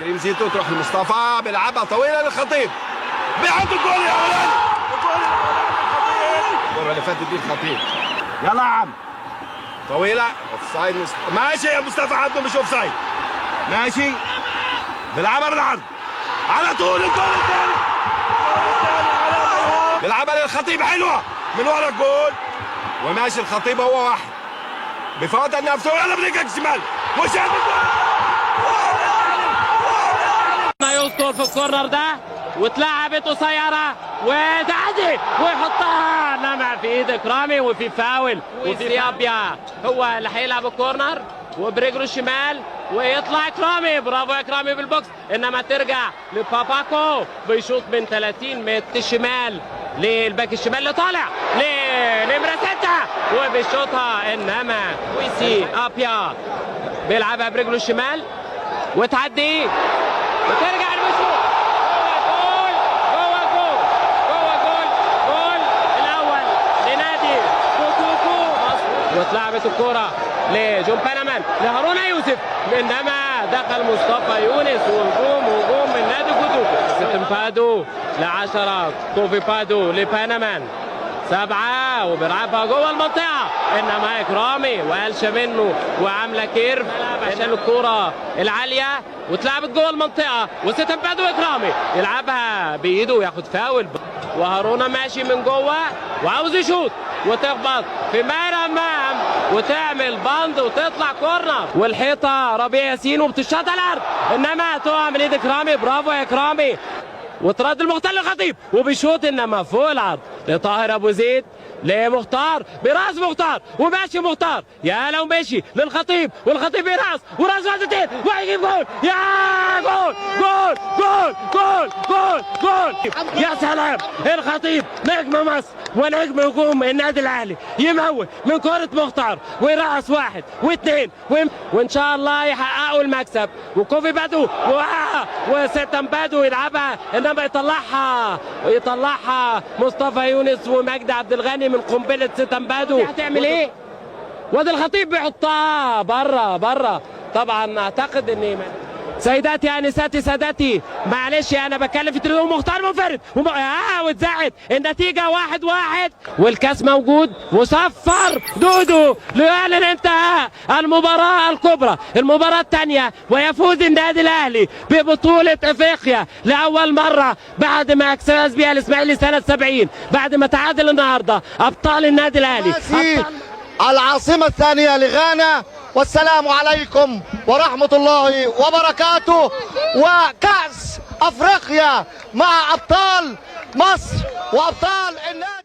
كريم زيتو تروح لمصطفى بيلعبها طويله للخطيب بيحط الجول يا ولد. الجول للخطيب. المره اللي فاتت دي الخطيب. يلا يا عم طويله اوفسايد. ماشي يا مصطفى عبده مش اوفسايد. ماشي بيلعبها بالعرض على طول. الجول الثاني بيلعبها للخطيب حلوه من ورا الجول وماشي الخطيب هو واحد بفوت النفس. يلا برجلك الشمال وشاف يذكر في الكورنر ده واتلعبت قصيره وتعدي ويحطها انما في ايد اكرامي وفي فاول وفي ابيا هو اللي هيلعب الكورنر وبرجله الشمال ويطلع اكرامي. برافو اكرامي بالبوكس انما ترجع لباباكو بيشوط من 30 متر الشمال للباك الشمال اللي طالع لنمره 6 وبيشوطها انما ويسي ابيا بيلعبها برجله الشمال وتعدي وترجع لبيشوط جوه جول الاول لنادي كوتوكو مصر. واتلعبت الكوره لجون بانامان لهارون يوسف انما دخل مصطفى يونس وهجوم من نادي كوتوكو. ستنفادو ل10 كوفي بادو لبانامان 7 وبيلعبها جوه المنطقه انما اكرامي وقالشه منه وعامله كيرف عشان الكوره العاليه واتلعبت جوه المنطقه وستنفادو اكرامي يلعبها بايده وياخد فاول وهارون ماشي من جوه وعاوز يشوط وتخبط في مرمى وتعمل بند وتطلع كورنر والحيطه ربيع ياسين وبتشاط على الارض انما تقع من ايد اكرامي. برافو يا اكرامي وترد المختل الخطيب وبيشوط انما فوق العرض لطاهر ابو زيد لمختار براس مختار وماشي مختار يا لو ماشي للخطيب والخطيب براس وراس واحدتين وهيجيب جول. يا جول جول جول جول جول جول يا سلام. الخطيب نجم مصر ونجم هجوم النادي الاهلي يموت من كره مختار ويرقص 1 و2 وان شاء الله يحققوا المكسب. وكوفي بادو وستن بادو يلعبها انما يطلعها مصطفى يونس ومجدي عبد الغني من قنبله ستن بادو. هتعمل ايه؟ وادي الخطيب بيحطها بره طبعا. اعتقد ان سيداتي انساتي سادتي معلش انا بتكلم في التلفزيون مختار منفرد واتزعت النتيجه 1-1 والكاس موجود وصفر دودو ليعلن انتهاء المباراه الكبرى المباراه الثانيه ويفوز النادي الاهلي ببطوله افريقيا لاول مره بعد ما فاز بها الاسماعيلي سنه 70 بعد ما تعادل النهارده ابطال النادي الاهلي. العاصمه الثانيه لغانا والسلام عليكم ورحمة الله وبركاته. وكأس أفريقيا مع أبطال مصر وأبطال النادي.